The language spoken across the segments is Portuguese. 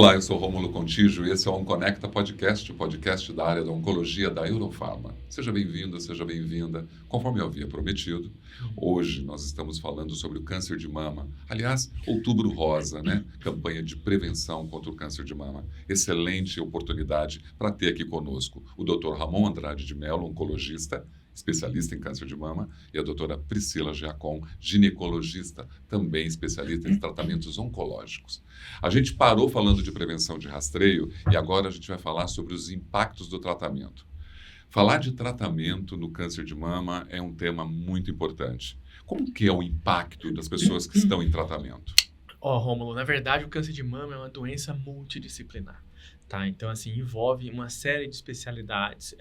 Olá, eu sou Rômulo Contígio e esse é o OnConecta Podcast, o podcast da área da oncologia da Eurofarma. Seja bem-vindo, seja bem-vinda. Conforme eu havia prometido, hoje nós estamos falando sobre o câncer de mama. Aliás, Outubro Rosa, né? Campanha de prevenção contra o câncer de mama. Excelente oportunidade para ter aqui conosco o Dr. Ramon Andrade de Mello, oncologista, especialista em câncer de mama, e a doutora Priscila Giacom, ginecologista, também especialista em tratamentos oncológicos. A gente parou falando de prevenção de rastreio e agora a gente vai falar sobre os impactos do tratamento. Falar de tratamento no câncer de mama é um tema muito importante. Como que é o impacto das pessoas que estão em tratamento? Rômulo, na verdade o câncer de mama é uma doença multidisciplinar. Tá, então, assim, envolve uma série de especialidades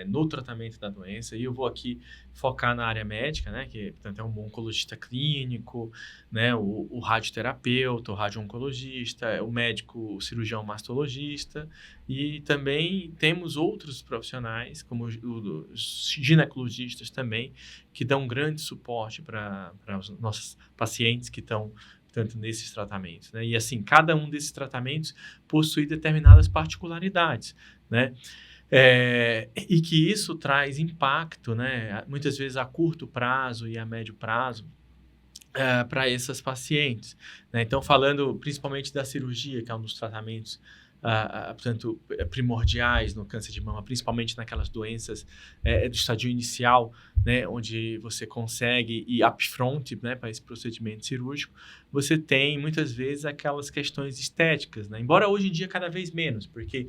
no tratamento da doença, e eu vou aqui focar na área médica, né, que, portanto, é um oncologista clínico, né, o radioterapeuta, o radio-oncologista, o médico, o cirurgião mastologista, e também temos outros profissionais, como os ginecologistas também, que dão grande suporte para os nossos pacientes que estão tanto nesses tratamentos, né? E assim, cada um desses tratamentos possui determinadas particularidades, né? E que isso traz impacto, né? Muitas vezes a curto prazo e a médio prazo para essas pacientes, né? Então, falando principalmente da cirurgia, que é um dos tratamentos portanto, primordiais no câncer de mama, principalmente naquelas doenças do estadio inicial, né, onde você consegue ir upfront, né, para esse procedimento cirúrgico, você tem muitas vezes aquelas questões estéticas, né? Embora hoje em dia cada vez menos, porque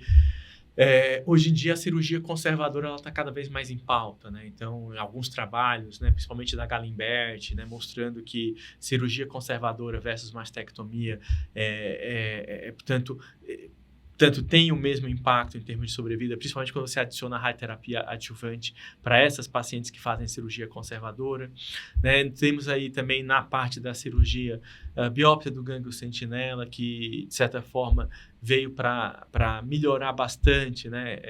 hoje em dia a cirurgia conservadora está cada vez mais em pauta, né? Então, alguns trabalhos, né, principalmente da Galimbert, né, mostrando que cirurgia conservadora versus mastectomia portanto, tem o mesmo impacto em termos de sobrevida, principalmente quando você adiciona a radioterapia adjuvante para essas pacientes que fazem cirurgia conservadora, né? Temos aí também na parte da cirurgia a biópsia do gânglio sentinela, que de certa forma veio para melhorar bastante, né?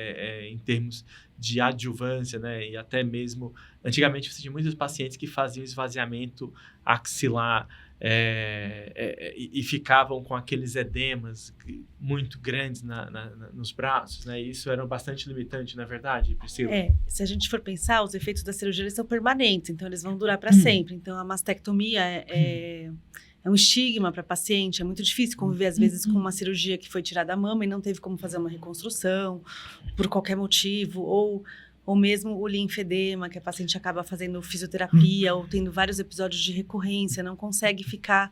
Em termos de adjuvância, né? E até mesmo, antigamente você tinha muitos pacientes que faziam esvaziamento axilar, e ficavam com aqueles edemas muito grandes nos braços, né? E isso era bastante limitante, na verdade, Priscila? Se a gente for pensar, os efeitos da cirurgia eles são permanentes, então eles vão durar para sempre. Então, a mastectomia é um estigma para a paciente, é muito difícil conviver, às vezes, com uma cirurgia que foi tirada a mama e não teve como fazer uma reconstrução, por qualquer motivo, ou mesmo o linfedema, que a paciente acaba fazendo fisioterapia ou tendo vários episódios de recorrência, não consegue ficar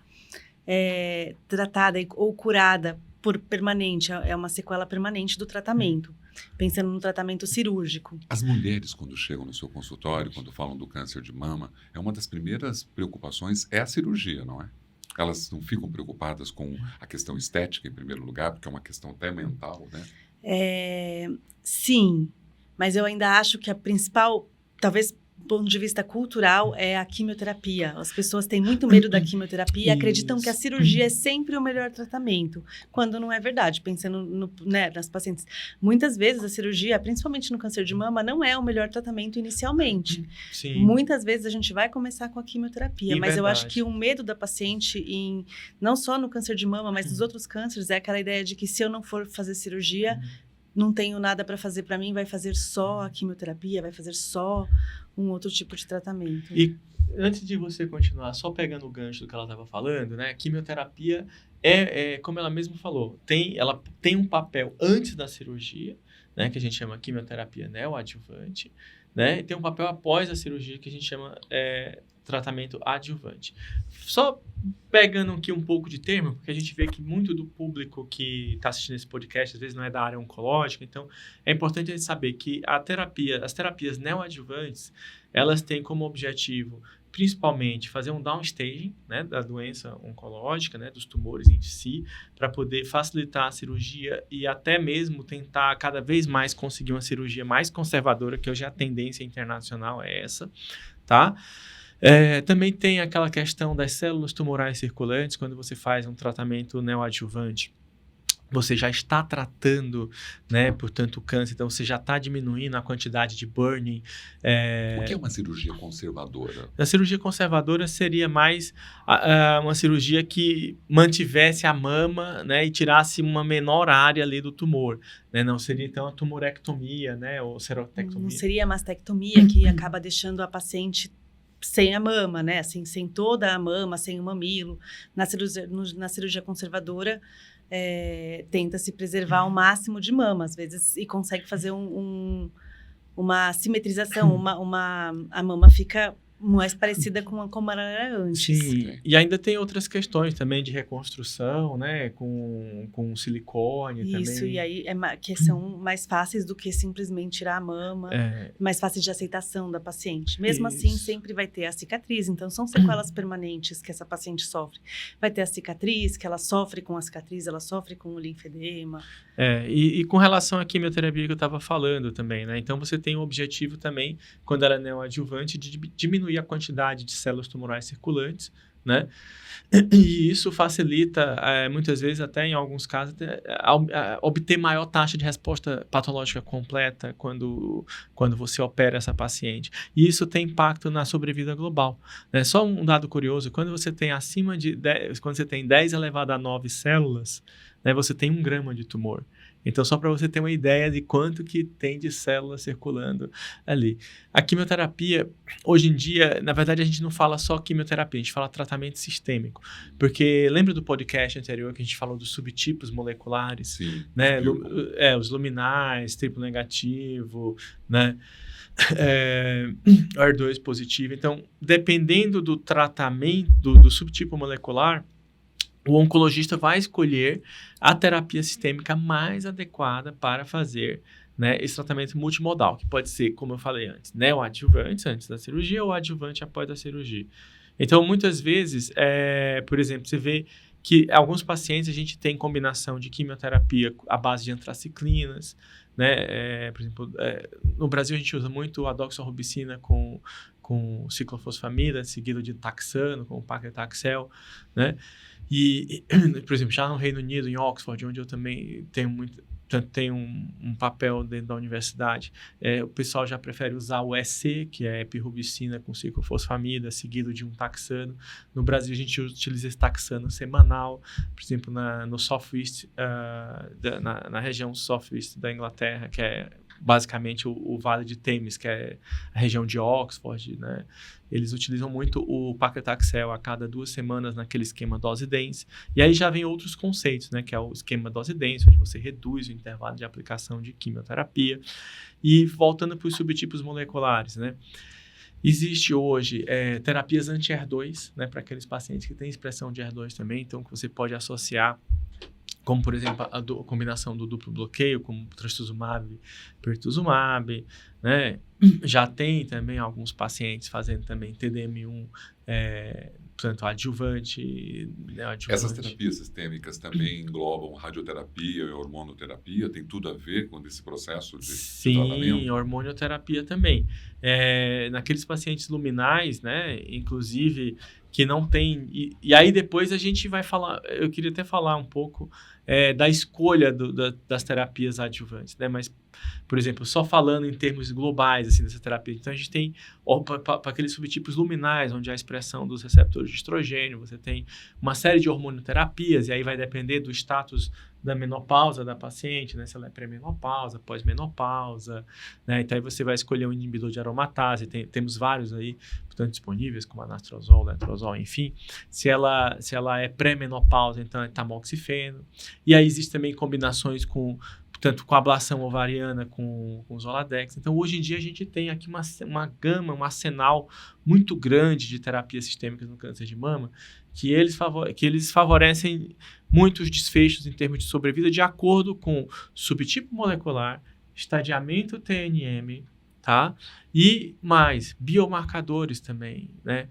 tratada ou curada por permanente, é uma sequela permanente do tratamento, pensando no tratamento cirúrgico. As mulheres, quando chegam no seu consultório, quando falam do câncer de mama, uma das primeiras preocupações é a cirurgia, não é? Elas não ficam preocupadas com a questão estética, em primeiro lugar, porque é uma questão até mental, né? Sim. Mas eu ainda acho que a principal, talvez do ponto de vista cultural, é a quimioterapia. As pessoas têm muito medo da quimioterapia e acreditam que a cirurgia é sempre o melhor tratamento, quando não é verdade. Pensando nas pacientes, muitas vezes a cirurgia, principalmente no câncer de mama, não é o melhor tratamento inicialmente. Sim. Muitas vezes a gente vai começar com a quimioterapia, mas verdade. eu acho que o medo da paciente, não só no câncer de mama, mas nos outros cânceres, é aquela ideia de que se eu não for fazer cirurgia, não tenho nada para fazer para mim, vai fazer só a quimioterapia, vai fazer só um outro tipo de tratamento. E antes de você continuar, só pegando o gancho do que ela estava falando, né? A quimioterapia como ela mesma falou, ela tem um papel antes da cirurgia, né? Que a gente chama quimioterapia neoadjuvante, né? E tem um papel após a cirurgia que a gente chama tratamento adjuvante. Só pegando aqui um pouco de termo, porque a gente vê que muito do público que está assistindo esse podcast, às vezes não é da área oncológica, então é importante a gente saber que as terapias neoadjuvantes, elas têm como objetivo, principalmente, fazer um downstaging, né, da doença oncológica, né, dos tumores em si, para poder facilitar a cirurgia e até mesmo tentar cada vez mais conseguir uma cirurgia mais conservadora, que hoje a tendência internacional é essa, tá? Também tem aquela questão das células tumorais circulantes, quando você faz um tratamento neoadjuvante. você já está tratando, né, portanto, o câncer, então você já está diminuindo a quantidade de burning. O que é uma cirurgia conservadora? A cirurgia conservadora seria mais uma cirurgia que mantivesse a mama, né, e tirasse uma menor área ali do tumor, né? Não seria então a tumorectomia, né, ou serotectomia. Não seria a mastectomia que acaba deixando a paciente sem a mama, né? Assim, sem toda a mama, sem o mamilo. Na cirurgia conservadora, tenta se preservar o máximo de mama, às vezes, e consegue fazer uma simetrização, a mama fica mais parecida com como ela era antes. Sim, e ainda tem outras questões também de reconstrução, né, com silicone também. Isso, e aí que são mais fáceis do que simplesmente tirar a mama, mais fáceis de aceitação da paciente. Mesmo assim, sempre vai ter a cicatriz, então são sequelas permanentes que essa paciente sofre. Vai ter a cicatriz, que ela sofre com a cicatriz, ela sofre com o linfedema. E com relação à quimioterapia que eu estava falando também, né, então você tem o objetivo também, quando ela é neoadjuvante, de diminuir a quantidade de células tumorais circulantes, né? E isso facilita, muitas vezes, até em alguns casos, obter maior taxa de resposta patológica completa quando você opera essa paciente. E isso tem impacto na sobrevida global, né? Só um dado curioso, quando você tem acima de 10, quando você tem 10 elevado a 9 células, né, você tem 1 grama de tumor. Então, só para você ter uma ideia de quanto que tem de células circulando ali. A quimioterapia, hoje em dia, na verdade, a gente não fala só quimioterapia, a gente fala tratamento sistêmico. Porque lembra do podcast anterior que a gente falou dos subtipos moleculares? Sim. Né? Os luminais, triplo negativo, né? HER2 positivo. Então, dependendo do tratamento, do subtipo molecular, o oncologista vai escolher a terapia sistêmica mais adequada para fazer, né, esse tratamento multimodal, que pode ser, como eu falei antes, neoadjuvante antes da cirurgia ou adjuvante após a cirurgia. Então, muitas vezes, por exemplo, você vê que alguns pacientes a gente tem combinação de quimioterapia à base de antraciclinas, né? Por exemplo, no Brasil a gente usa muito a doxorubicina com ciclofosfamida, seguido de taxano, com o paclitaxel, né? E, por exemplo, já no Reino Unido, em Oxford, onde eu também tenho um papel dentro da universidade, o pessoal já prefere usar o EC, que é epirubicina com ciclofosfamida, seguido de um taxano. No Brasil, a gente utiliza esse taxano semanal, por exemplo, no South East, na região South East da Inglaterra, que é basicamente o Vale de Thames, que é a região de Oxford, né? Eles utilizam muito o paclitaxel a cada 2 semanas naquele esquema dose-dense. E aí já vem outros conceitos, né? Que é o esquema dose-dense, onde você reduz o intervalo de aplicação de quimioterapia. E voltando para os subtipos moleculares, né? Existe hoje terapias anti-HER2, né? Para aqueles pacientes que têm expressão de HER2 também, então que você pode associar, como, por exemplo, a combinação do duplo bloqueio, como trastuzumab, pertuzumab, né? Já tem também alguns pacientes fazendo também TDM1, portanto, adjuvante, neoadjuvante. Essas terapias sistêmicas também englobam radioterapia e hormonoterapia? Tem tudo a ver com esse processo de tratamento? Sim, hormonioterapia também. Naqueles pacientes luminais, né, inclusive, que não tem... E aí depois a gente vai falar... Eu queria até falar um pouco da escolha das terapias adjuvantes, né? Mas, por exemplo, só falando em termos globais, assim, dessa terapia. Então, a gente tem, para aqueles subtipos luminais, onde há a expressão dos receptores de estrogênio, você tem uma série de hormonoterapias, e aí vai depender do status da menopausa da paciente, né? Se ela é pré-menopausa, pós-menopausa, né? Então, aí você vai escolher um inibidor de aromatase, temos vários aí, portanto, disponíveis, como anastrozol, letrozol, enfim. Se ela é pré-menopausa, então é tamoxifeno. E aí existem também combinações portanto, com ablação ovariana, com Zoladex. Então, hoje em dia, a gente tem aqui uma gama, um arsenal muito grande de terapias sistêmicas no câncer de mama, que eles favorecem muitos desfechos em termos de sobrevida de acordo com subtipo molecular, estadiamento TNM, tá? E mais, biomarcadores também, né?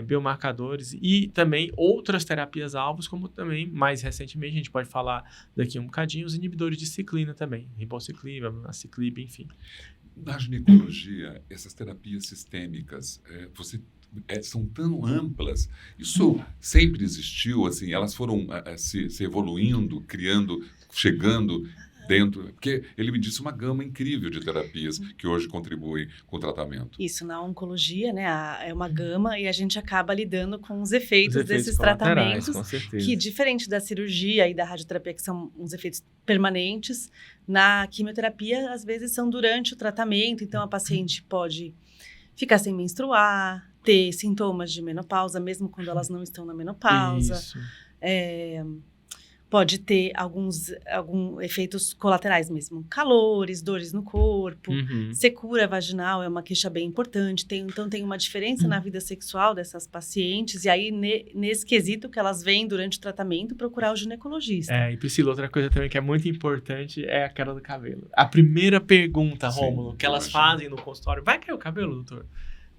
Biomarcadores e também outras terapias-alvos, como também, mais recentemente, a gente pode falar daqui um bocadinho, os inibidores de ciclina também, ribociclib, abemaciclib, enfim. Na ginecologia, essas terapias sistêmicas, você são tão amplas. Isso sempre existiu, assim, elas foram se evoluindo, criando, chegando dentro, porque ele me disse uma gama incrível de terapias que hoje contribuem com o tratamento. Isso, na oncologia, né, é uma gama e a gente acaba lidando com os efeitos desses colaterais, tratamentos, com certeza. que diferente da cirurgia e da radioterapia, que são uns efeitos permanentes, na quimioterapia, às vezes, são durante o tratamento, então a paciente pode ficar sem menstruar, ter sintomas de menopausa, mesmo quando elas não estão na menopausa. Isso. Pode ter alguns efeitos colaterais mesmo. Calores, dores no corpo, secura vaginal é uma queixa bem importante. Então, tem uma diferença na vida sexual dessas pacientes. E aí, nesse quesito que elas vêm durante o tratamento, procurar o ginecologista. E Priscila, outra coisa também que é muito importante é a queda do cabelo. A primeira pergunta, Rômulo, que elas fazem no consultório, vai cair o cabelo, doutor?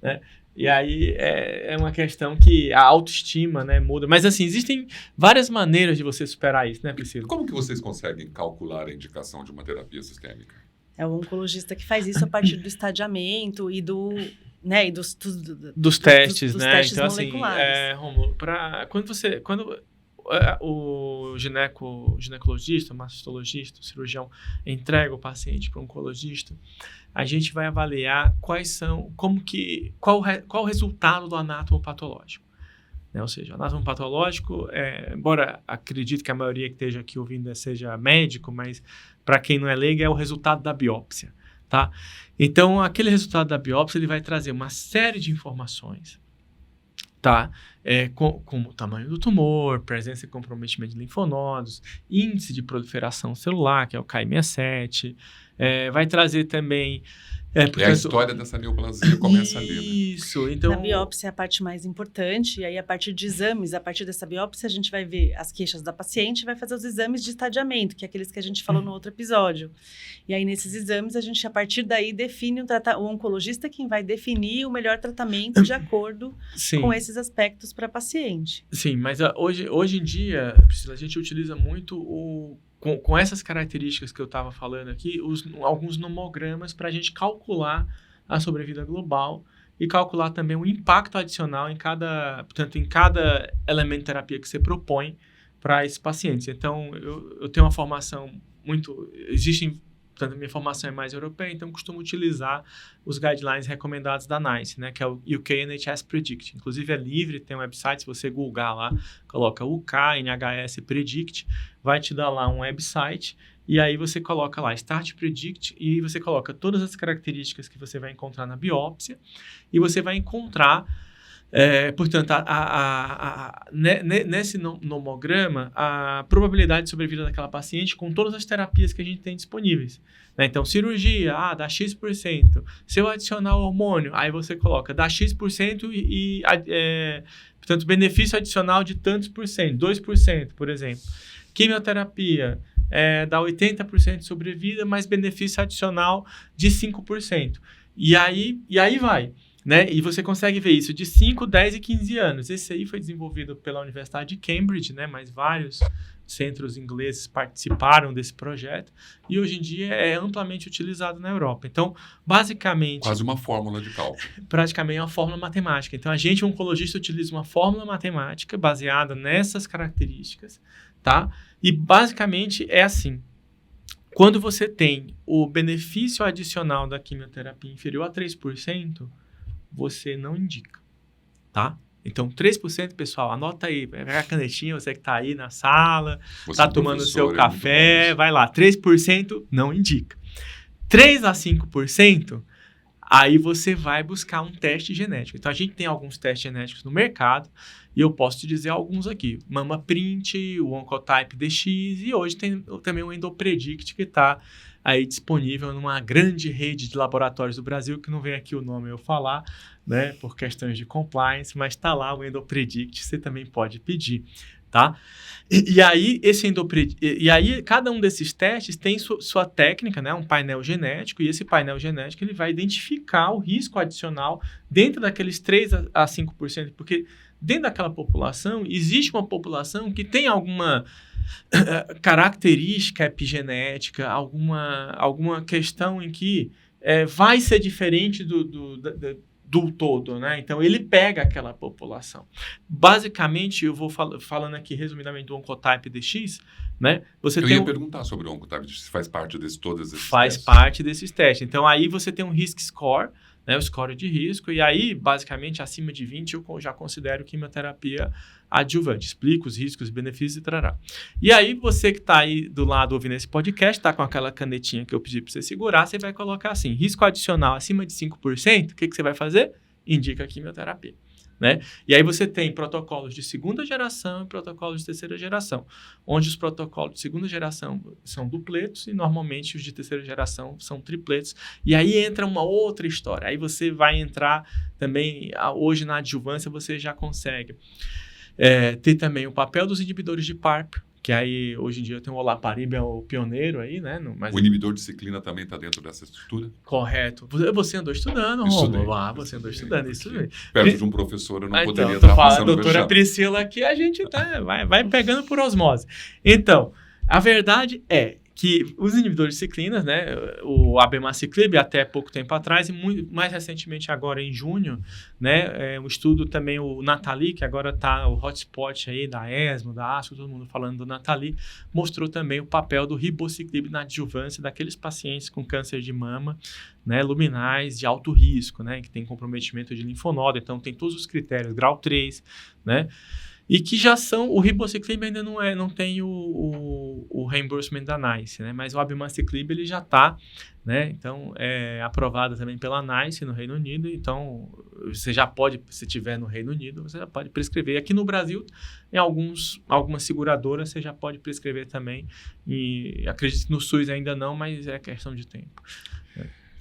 Né? E aí é uma questão que a autoestima, né, muda. Mas assim, existem várias maneiras de você superar isso, né, Priscila? Como que vocês conseguem calcular a indicação de uma terapia sistêmica? É o oncologista que faz isso a partir do estadiamento e dos testes, dos né? testes então, moleculares. assim, Rômulo, quando o ginecologista, o mastologista, o cirurgião entrega o paciente para o oncologista, a gente vai avaliar qual o resultado do anátomo patológico. Né? Ou seja, o anátomo patológico, embora acredito que a maioria que esteja aqui ouvindo seja médico, mas para quem não é leigo é o resultado da biópsia. Tá? Então, aquele resultado da biópsia ele vai trazer uma série de informações. Tá? Como o tamanho do tumor, presença e comprometimento de linfonodos, índice de proliferação celular, que é o Ki-67, vai trazer também... a história dessa neoplasia começa ali, né? Isso, então... A biópsia é a parte mais importante, e aí a partir de exames, a partir dessa biópsia, a gente vai ver as queixas da paciente e vai fazer os exames de estadiamento, que é aqueles que a gente falou no outro episódio. E aí, nesses exames, a gente, a partir daí, define o oncologista é quem vai definir o melhor tratamento de acordo com esses aspectos para a paciente. Sim, mas hoje em dia, Priscila, a gente utiliza muito com essas características que eu estava falando aqui, alguns nomogramas para a gente calcular a sobrevida global e calcular também o impacto adicional em cada elemento de terapia que você propõe para esses pacientes. Então, eu tenho uma formação portanto, minha formação é mais europeia, então costumo utilizar os guidelines recomendados da NICE, né, que é o UK NHS Predict. Inclusive é livre, tem um website, se você googar lá, coloca UK NHS Predict, vai te dar lá um website, e aí você coloca lá Start Predict, e você coloca todas as características que você vai encontrar na biópsia, e você vai encontrar, portanto, nesse nomograma, a probabilidade de sobrevida daquela paciente com todas as terapias que a gente tem disponíveis. Né? Então, cirurgia, dá X%. Se eu adicionar o hormônio, aí você coloca, dá X% portanto, benefício adicional de tantos por cento, 2%, por exemplo. Quimioterapia, dá 80% de sobrevida, mas benefício adicional de 5%. E aí vai. Né? E você consegue ver isso de 5, 10 e 15 anos. Esse aí foi desenvolvido pela Universidade de Cambridge, né? Mas vários centros ingleses participaram desse projeto e hoje em dia é amplamente utilizado na Europa. Então, basicamente... Quase uma fórmula de cálculo. Praticamente é uma fórmula matemática. Então, a gente, oncologista, utiliza uma fórmula matemática baseada nessas características, tá? E, basicamente, é assim. Quando você tem o benefício adicional da quimioterapia inferior a 3%, você não indica, tá? Então, 3%, pessoal, anota aí, pega a canetinha, você que está aí na sala, está tomando o seu café, vai lá, 3% não indica. 3 a 5%, aí você vai buscar um teste genético. Então, a gente tem alguns testes genéticos no mercado, e eu posso te dizer alguns aqui. MammaPrint, o Oncotype DX, e hoje tem também o EndoPredict, que está aí disponível numa grande rede de laboratórios do Brasil, que não vem aqui o nome eu falar, né, por questões de compliance, mas está lá o EndoPredict, você também pode pedir, tá? E aí, cada um desses testes tem sua técnica, né, um painel genético, e esse painel genético ele vai identificar o risco adicional dentro daqueles 3 a 5%, porque dentro daquela população, existe uma população que tem alguma característica epigenética, alguma questão em que vai ser diferente do todo, né? Então, ele pega aquela população. Basicamente, eu vou falando aqui resumidamente do Oncotype DX, né? Eu ia perguntar sobre o Oncotype DX, se faz parte de todos esses faz testes. parte desses testes. Então, aí você tem um risk score, né? O score de risco, e aí, basicamente, acima de 20, eu já considero quimioterapia adjuvante. Explico os riscos, benefícios e trará. E aí, você que está aí do lado ouvindo esse podcast, está com aquela canetinha que eu pedi para você segurar, você vai colocar assim, risco adicional acima de 5%, o que você vai fazer? Indica a quimioterapia. Né? E aí você tem protocolos de segunda geração e protocolos de terceira geração, onde os protocolos de segunda geração são dupletos e normalmente os de terceira geração são tripletos. E aí entra uma outra história. Aí você vai entrar também, hoje na adjuvância você já consegue ter também o papel dos inibidores de PARP, que aí, hoje em dia, tem o olaparib, é o pioneiro aí, né? Mas o inibidor de ciclina também está dentro dessa estrutura? Correto. Você andou estudando, Romulo. Você andou estudando, isso mesmo. Perto de um professor, eu não poderia estar passando a doutora vexame. Priscila aqui, a gente vai pegando por osmose. Então, a verdade é que os inibidores de ciclinas, né, o abemaciclib até pouco tempo atrás e mais recentemente agora em junho, né, um estudo também, o Natali, que agora está o hotspot aí da ESMO, da ASCO, todo mundo falando do Natali, mostrou também o papel do ribociclib na adjuvância daqueles pacientes com câncer de mama, né, luminais de alto risco, né, que tem comprometimento de linfonodo, então tem todos os critérios, grau 3, né, e que já são, o ribociclib ainda não tem o reimbursement da NICE, né? Mas o abemaciclib ele já está, né? Então, é aprovado também pela NICE no Reino Unido, então você já pode, se tiver no Reino Unido, você já pode prescrever. Aqui no Brasil, em algumas seguradoras, você já pode prescrever também, e acredito que no SUS ainda não, mas é questão de tempo.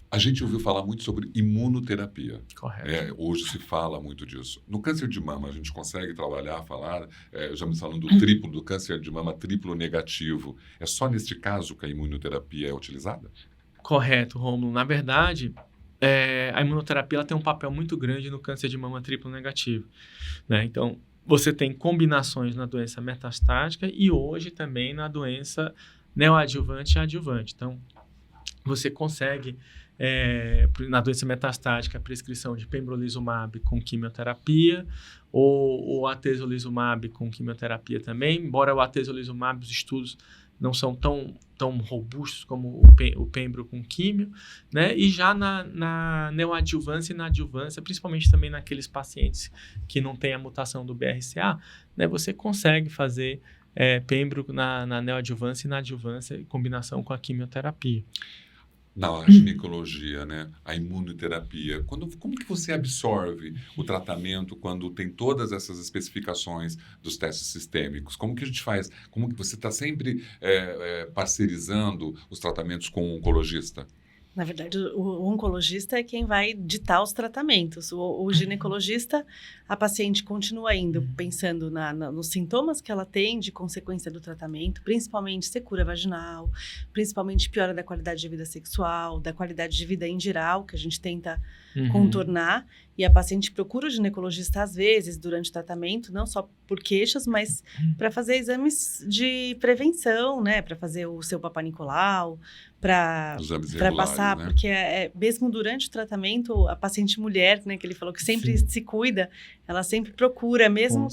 A gente ouviu falar muito sobre imunoterapia. Correto. Hoje se fala muito disso. No câncer de mama, a gente consegue falar, já me falando do triplo, do câncer de mama triplo negativo. É só neste caso que a imunoterapia é utilizada? Correto, Romulo. Na verdade, a imunoterapia ela tem um papel muito grande no câncer de mama triplo negativo, né? Então, você tem combinações na doença metastática e hoje também na doença neoadjuvante e adjuvante. Então, você consegue, na doença metastática, a prescrição de pembrolizumab com quimioterapia ou atezolizumab com quimioterapia também, embora o atezolizumab, os estudos não são tão robustos como o pembro com químio, né? E já na neoadjuvância e na adjuvância, principalmente também naqueles pacientes que não têm a mutação do BRCA, né? Você consegue fazer pembro na neoadjuvância e na adjuvância em combinação com a quimioterapia. Na ginecologia, né? A imunoterapia. Como que você absorve o tratamento quando tem todas essas especificações dos testes sistêmicos? Como que a gente faz? Como que você está sempre parcerizando os tratamentos com o oncologista? Na verdade, o oncologista é quem vai ditar os tratamentos. O ginecologista, a paciente continua indo pensando nos sintomas que ela tem de consequência do tratamento, principalmente secura vaginal, principalmente piora da qualidade de vida sexual, da qualidade de vida em geral, que a gente tenta contornar. E a paciente procura o ginecologista, às vezes, durante o tratamento, não só por queixas, mas para fazer exames de prevenção, né? Para fazer o seu Papa Nicolau, para passar, né? Porque mesmo durante o tratamento, a paciente mulher, né? Que ele falou que sempre se cuida, ela sempre procura, mesmo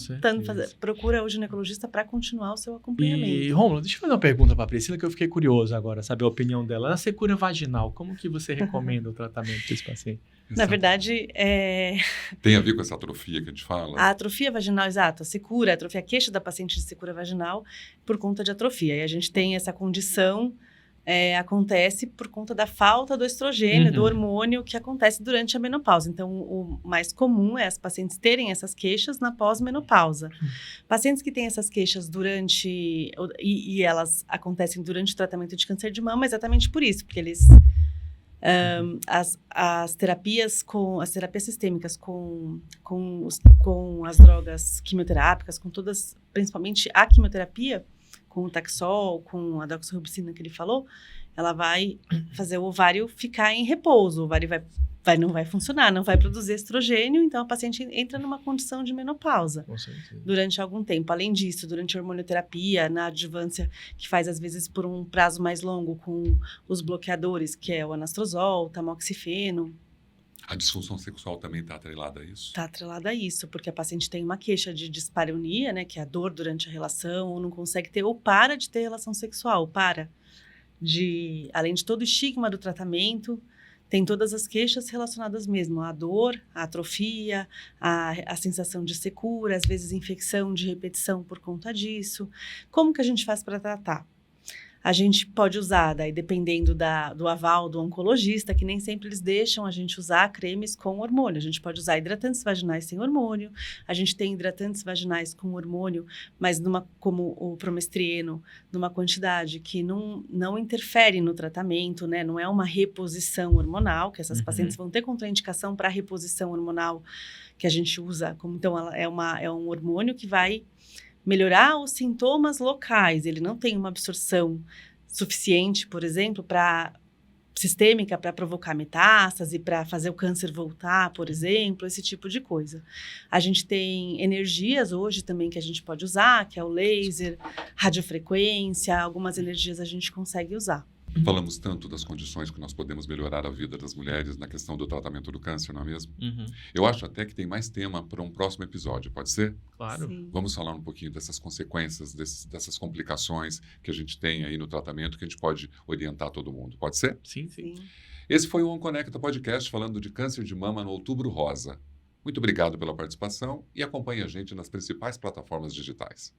procura o ginecologista para continuar o seu acompanhamento. E, Romulo, deixa eu fazer uma pergunta para a Priscila, que eu fiquei curioso agora, saber a opinião dela. Na secura vaginal, como que você recomenda o tratamento desse paciente? Na verdade, tem a ver com essa atrofia que a gente fala? A atrofia vaginal, exato. A atrofia, a queixa da paciente de secura vaginal por conta de atrofia. E a gente tem essa condição, acontece por conta da falta do estrogênio, do hormônio que acontece durante a menopausa. Então, o mais comum é as pacientes terem essas queixas na pós-menopausa. Pacientes que têm essas queixas durante... E elas acontecem durante o tratamento de câncer de mama exatamente por isso, porque eles... As terapias sistêmicas com as drogas quimioterápicas, com todas, principalmente a quimioterapia, com o Taxol, com a doxorubicina que ele falou, ela vai fazer o ovário ficar em repouso, o ovário não vai funcionar, não vai produzir estrogênio, então a paciente entra numa condição de menopausa durante algum tempo. Além disso, durante a hormonioterapia, na adjuvância, que faz às vezes por um prazo mais longo com os bloqueadores, que é o anastrozol, o tamoxifeno, A disfunção sexual também está atrelada a isso? Está atrelada a isso, porque a paciente tem uma queixa de dispareunia, né, que é a dor durante a relação, ou não consegue ter, ou para de ter relação sexual, além de todo o estigma do tratamento, tem todas as queixas relacionadas mesmo à dor, à atrofia, à sensação de secura, às vezes infecção de repetição por conta disso. Como que a gente faz para tratar? A gente pode usar, daí dependendo do aval do oncologista, que nem sempre eles deixam a gente usar cremes com hormônio. A gente pode usar hidratantes vaginais sem hormônio, a gente tem hidratantes vaginais com hormônio, mas como o promestrieno, numa quantidade que não interfere no tratamento, né? Não é uma reposição hormonal, que essas pacientes vão ter contraindicação para reposição hormonal que a gente usa. Então, ela é um hormônio que vai melhorar os sintomas locais. Ele não tem uma absorção suficiente, por exemplo, sistêmica para provocar metástase, para fazer o câncer voltar, por exemplo, esse tipo de coisa. A gente tem energias hoje também que a gente pode usar, que é o laser, radiofrequência, algumas energias a gente consegue usar. Falamos tanto das condições que nós podemos melhorar a vida das mulheres na questão do tratamento do câncer, não é mesmo? Eu acho até que tem mais tema para um próximo episódio, pode ser? Claro. Sim. Vamos falar um pouquinho dessas consequências, dessas complicações que a gente tem aí no tratamento, que a gente pode orientar todo mundo, pode ser? Sim. Esse foi o OnConecta Podcast falando de câncer de mama no Outubro Rosa. Muito obrigado pela participação e acompanhe a gente nas principais plataformas digitais.